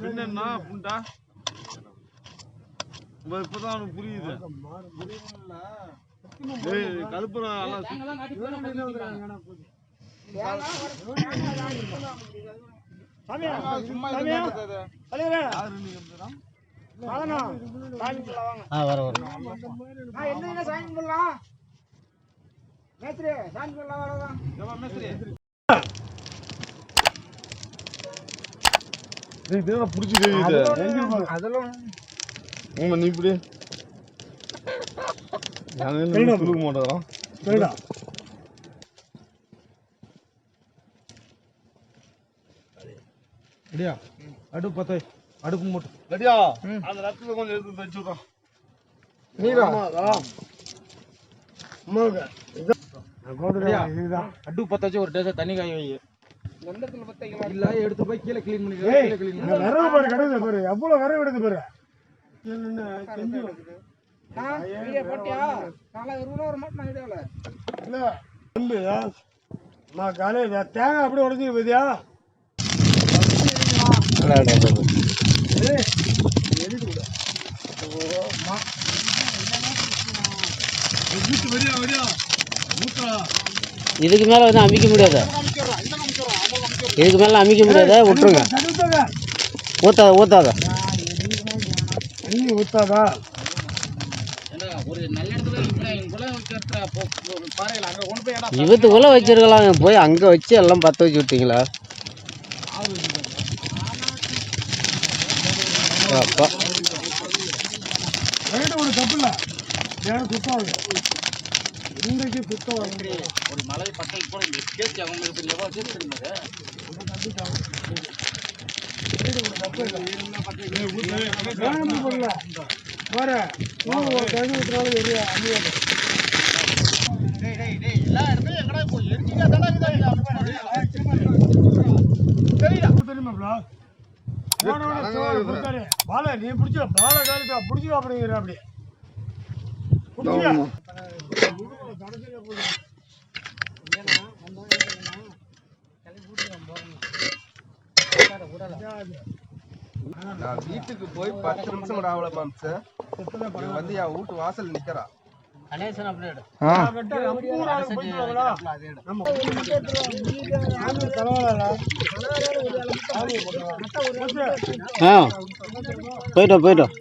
பின்னா புண்டா இப்பதான் அவனுக்கு புரியுது. கருப்புறம் நீ இப்படி மாட்டோம் ரெடியா? அடுப்பு பத்த அடுப்பு மூட்டு ரெடியா? அந்த ரத்தத்தை கொஞ்சம் எடுத்து வச்சுடுறோம். அடுப்பு பத்த வச்சு ஒரு டேஸ்ட் தண்ணி காய வை. இல்ல எடுத்து போய் கீழே கிளீன் பண்ணி விறகு பாரு, கடவுள் பாரு எவ்வளவு விறகு எடுத்து பாரு. தேங்காய் அப்படி உடஞ்சி பத்தியா? இதுக்கு மேல வந்து அமைக்க முடியாது, இதுக்கு மேல அமைக்க முடியாத, விட்டுருங்க. ஊத்தாத ஊத்தாத ஊத்தாதா? இவத்துக்குள்ள வச்சிருக்கலாம், போய் அங்க வச்சு எல்லாம் பத்த வச்சு விட்டீங்களா? ஒரு தப்பு இல்ல, சுத்தம் இன்றைக்கு சுத்தம். ஒரு மலை பக்கத்தில் கூட கேட்டு பாலை நீ பிடிச்ச பாலை காலத்தை பிடிச்சி அப்படிங்கிற அப்படி நான் வீட்டுக்கு போய் 10 நிமிஷம் கூட ஆகல மாம்ச வந்து என் வீட்டு வாசல் நிக்கிறா. போயிட்டோம் போயிட்டோம்.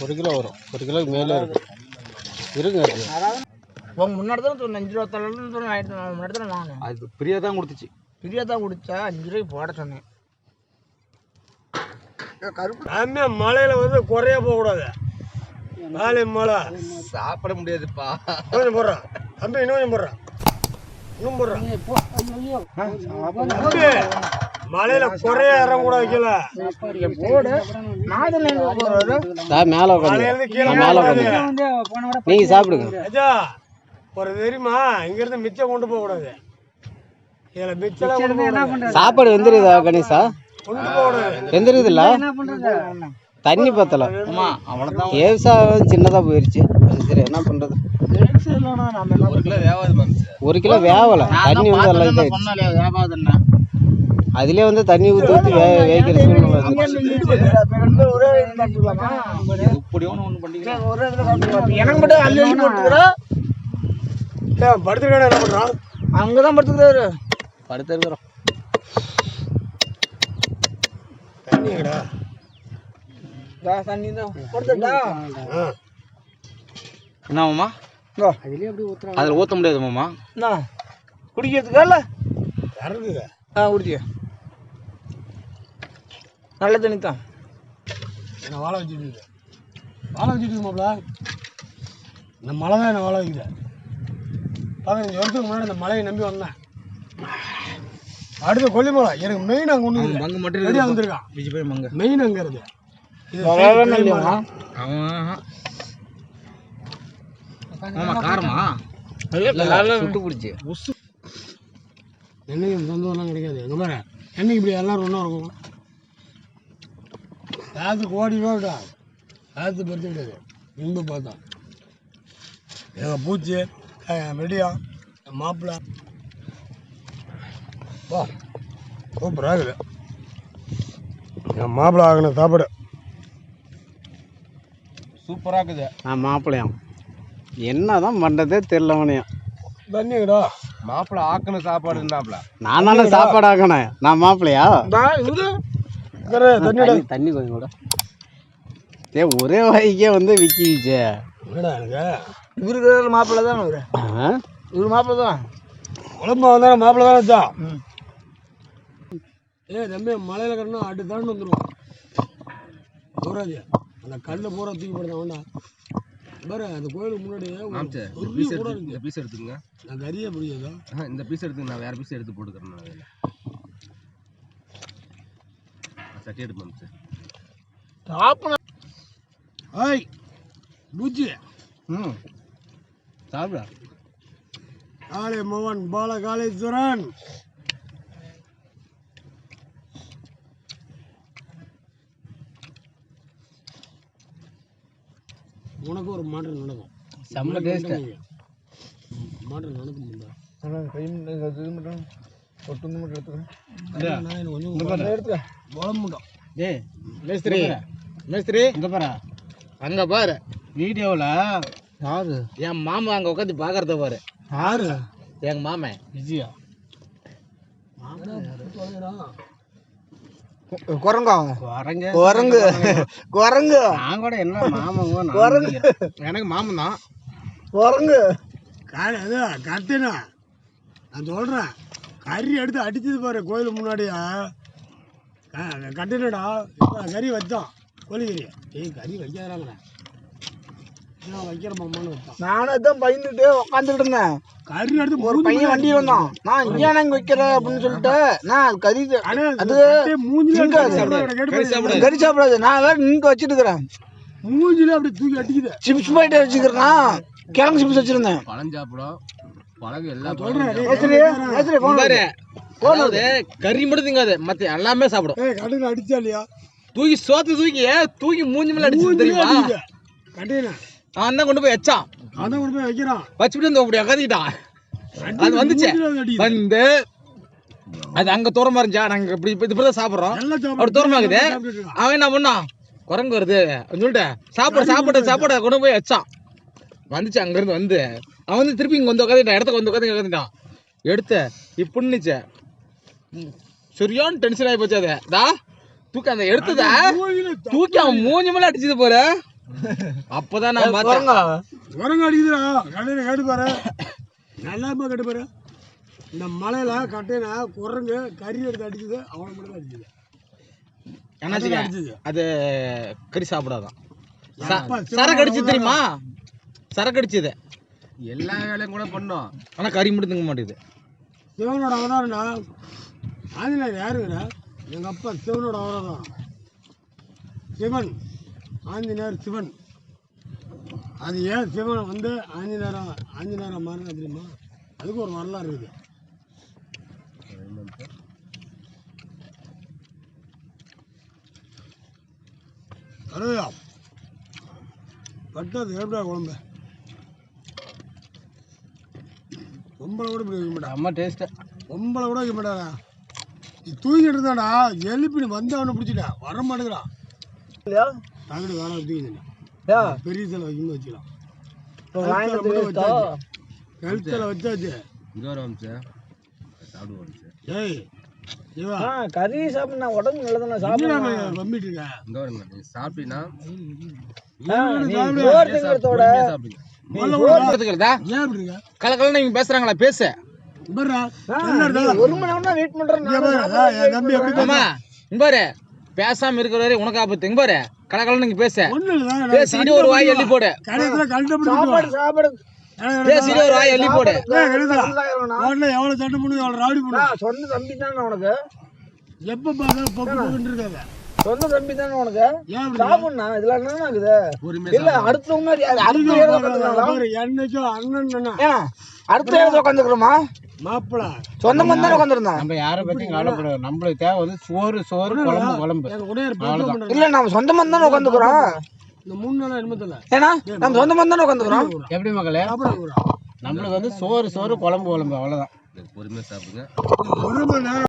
ஒரு கிலோ வரும், 1 கிலோக்கு மேலே இருக்கு. இருங்க உங்க முன்னாடி தான் சொன்னேன் 5 ரூபா ஆயிரத்தி முன்னாடி தான் நான் அது பிரியா தான் கொடுத்துச்சு. பிரியா தான் கொடுத்தா 5 ரூபாய்க்கு போட சொன்னேன். கருப்பு மழையில வந்து குறைய போக கூடாது. நாளை மழை சாப்பிட முடியாதுப்பா. கொஞ்சம் போடுறான் தம்பி, இன்னும் கொஞ்சம் போடுறான், இன்னும் போடுறான். மழையில குறைய இறங்கக்கூடாது. கீழே நீங்க சாப்பிடுங்க. ஒரு தெரியுமா, இங்க இருந்து மிச்சம் கொண்டு போக கூடாது. இதுல மிச்சம் சாப்பாடு வெந்துருதா கணேசா? கொண்டு போக கூடாது, வெந்துருதுல்ல, தண்ணி பத்தல. ஏசா சின்னதா போயிருச்சு. சரி என்ன பண்றது? 1 கிலோ வேவல, தண்ணி வந்து எல்லாம் அதுலயே வந்து தண்ணி ஊற்றி ஊற்றி வேகிற சூழ்நிலை. படுத்துருக்காரு, என்ன பண்றான்? அங்கதான் படுத்துக்கிறாரு. படுத்துருக்குறோம். தண்ணி தான் கொடுத்துட்டா என்ன மாமா? அதில் ஊற்ற முடியாது மாமா. குடிக்கிறதுக்கா இல்லை இறங்குங்க? குடிச்சிக்க, நல்ல தண்ணி தான். என்ன வாழை வச்சுட்டு வாழை வச்சுட்டு மாப்பிள, இந்த மழை தான் என்ன வாழை வைக்குது. 15 வருஷத்துக்கு முன்னாடி இந்த மழையை நம்பி வந்தேன். அடுத்த கொல்லிமலை எனக்கு மெயின் அங்கே ஒன்று மங்க மட்டும் ரெடியாக வந்துருக்கான். மெயின் அங்கே இருக்கு. காரமா சுட்டு பிடிச்சி என்னையும் சொந்தம்லாம் கிடைக்காது. எங்க பாரு என்னைக்கு இப்படி எல்லாரும் ஒன்றா இருக்கும் யாருக்கு ஓடி விடா யாருக்கு பெருத்து கிடையாது இன்பு பார்த்தோம் எங்கள் பூச்சி வெடியா மாப்பிள்ளை வா சூப்பராக இருக்குது என் மாப்பிள்ளை ஆகின சாப்பாடு சூப்பராக இருக்குது. நான் மாப்பிள்ளையாம் என்னதான் பண்ணுறதே தெரியலவனையும். தண்ணிங்கடா மாப்பிள்ளை ஆக்கின சாப்பாடுன்னாப்ல. நான் தானே சாப்பாடு ஆக்கணேன். நான் மாப்பிள்ளையா? தண்ணிடா தண்ணி கொஞ்சம் கூட ஒரே வாய்க்கே வந்து விக்கிச்சு. என்னடா எனக்கு இவருக்கு மாப்பிள்ளை தான் இவரு மாப்பிள்ளை தான் குழம்பு வந்தாலும் மாப்பிள்ளை தான் வச்சான். தம்பி மலையில் கட்டினா அடி தாண்டு வந்துடுவோம் போராஜி. அந்த கல்லை பூரா தூக்கி போடுறேன் வேண்டாம் பாரு. அந்த கோயிலுக்கு முன்னாடி பீஸ் எடுத்துக்கங்க. நான் கறியே பிடிக்காதா இந்த பீஸ் எடுத்துங்க. நான் வேற பீஸ் எடுத்து போட்டுக்கிறேன். அதில் சட்டி எடுப்பேன் சார். சாப்பிட ஐய் பூச்சி சாப்பிட காளி மோகன் பால காளீஸ்வரன் உனக்கு ஒரு மாற்றம் நடக்கும். செம்ம டேஸ்ட். மாற்றம் நடக்கும் மேஸ்திரி மேஸ்திரி இங்க பாரு. அங்க பாரு வீடியோவில் யாரு என் மாமா அங்க உட்காந்து பாக்குறத பாரு. யாரு எங்க மாமன் விஜயா? குரங்கா குரங்கு குரங்கு குரங்கு நான் கூட என்ன மாமங்க குரங்கு எனக்கு மாமன் தான். குரங்கு அது கட்டினா நான் சொல்கிறேன். கறி எடுத்து அடிச்சது பாரு கோயிலுக்கு முன்னாடியா கட்டினடா. இப்போ கறி வச்சோம் கோழிக்கறி. கறி வைக்காதாங்கண்ணா வைக்கிற மாமான்னு வச்சான். நானும் தான் பயந்துட்டு உட்காந்துட்டு இருந்தேன். கறி எடுத்து ஒரு பையன் வண்டி வந்தான். நான் இங்கே இங்க வைக்கிறேன் அப்படின்னு சொல்லிட்டு நான் கறி அது கறி சாப்பிடாது. நான் வேற நின்று வச்சுட்டு இருக்கிறேன். மூஞ்சில அப்படி தூக்கி அடிக்குது. சிப்ஸ் பாயிட்டு வச்சுக்கிறேன். கிழங்கு சிப்ஸ் வச்சிருந்தேன். பழம் சாப்பிடும் பழகு எல்லாம் கறி மட்டும் திங்காது மத்த எல்லாமே சாப்பிடும். கடையில் அடிச்சா இல்லையா தூக்கி சோத்து தூக்கி மூஞ்சி மேல அடிச்சு தெரியுமா? கட்டையினா நான் தான் கொண்டு போய் வச்சான். அதான் கொண்டு போய் வைக்கிறான். வச்சுட்டு வந்து அப்படி உக்காந்துக்கிட்டான். அது வந்துச்சு வந்து அது அங்க தூரமா இருந்துச்சா. நாங்க இப்படி இப்படிதான் சாப்பிடுறோம். அப்படி தூரமா இருக்குது. அவன் என்ன பண்ணான் குரங்கு வருது சொல்லிட்டு சாப்பாடு கொண்டு போய் வச்சான். வந்துச்சு அங்க இருந்து வந்து அவன் வந்து திருப்பி இங்க வந்து உட்காந்துட்டான். இடத்துக்கு வந்து உட்காந்துட்டான். எடுத்து இப்படின்னுச்சு சரியான டென்ஷன் ஆகி போச்சு. அது தூக்கி அந்த எடுத்தத தூக்கி அவன் மூஞ்சி மேல அடிச்சது போற. அப்பதான் நான் பார்த்தேன் குரங்கு அடிக்குதுடா. கடையில கேட்டு பாரு நல்லாமா கேட்டு பாரு. இந்த மலையில கட்டையில குரங்கு கறி எடுத்து அடிச்சது அவனை மட்டும் அடிச்சது. என்னாச்சு அது கறி சாப்பிடாதான். சரக்கு அடிச்சு தெரியுமா? சரக்கு அடிச்சது எல்லா வேலையும் கூட பண்ணோம். ஆனா கறி மட்டும் திங்க மாட்டேங்குது. சிவனோட அவதாரம்டா. ஆஞ்சநேயர் யாருங்கடா? எங்கள் அப்பா சிவனோட அவதாரம். சிவன் ஆஞ்சநேயர் சிவன். அது ஏன் சிவன் வந்து ஆஞ்சநேயரா மாறினா தெரியுமா? அதுக்கு ஒரு வரலாறு இருக்குது. அருயா பட்டது எப்படா குழம்பு பொம்பளை கூட இப்படி வைக்க மாட்டா. அம்மா டேஸ்ட்டு பொம்பளை கூட வைக்க மாட்டாரா. தூங்கிட்டு இருந்தாடா. எழுப்பி வந்து அவனை பிடிச்சிட்டா வர மாட்டேங்கிறான். தகடு வேணா தூக்கிங்க பெரிய சிலை வைக்கும்போது வச்சுக்கலாம். கழுத்தில் வச்சாச்சு. ஏய் இவா கறி சாப்பிட்டா உடம்பு நல்லதானே சாப்பிடலாம். பம்பிட்டு இருக்க சாப்பிட்டீங்கன்னா கலக்கல நீங்க பேசுறாங்களா? பேசு. ஒரு மணி நேரம் வெயிட் பண்றேன். பாரு பேசாம இருக்கிற வரை உனக்கு ஆபத்து. இங்க பாரு கலக்கல நீங்க பேச பேசிட்டு ஒரு வாய் எள்ளி போடு. பேசிட்டு ஒரு வாய் எள்ளி போடு. எவ்வளவு சண்டை பண்ணு எவ்வளவு ராடி பண்ணு. சொந்த தம்பி தானே உனக்கு. எப்ப பார்த்தாலும் பக்கம் இருக்காங்க. சொந்த தம்பி தானே உனக்கு. சாப்பிடா இதுல என்ன ஆகுது? இல்ல அடுத்தவங்க என்னைக்கும் அண்ணன் அடுத்த உட்காந்துக்கிறோமா? மாப்பிள சொந்தமா தானே உட்காந்துருந்தோம். நம்ம யாரை பத்தியும் கவலைப்படாது. நம்மளுக்கு தேவை வந்து சோறு சோறு குழம்பு குழம்பு. எங்க உடையார் பிரச்சனை பண்றாரு. இல்ல நம்ம சொந்தமா தானே உட்காந்துக்கிறோம். இந்த 3 நாளா என்னமோ தெரியல. ஏன்னா நம்ம சொந்தமா தானே உட்காந்துக்கிறோம். எப்படி மக்களே? சாப்பிட நம்மளுக்கு வந்து சோறு சோறு குழம்பு குழம்பு அவ்வளவுதான். பொறுமையா சாப்பிடுங்க. ஒரு மணி நேரம்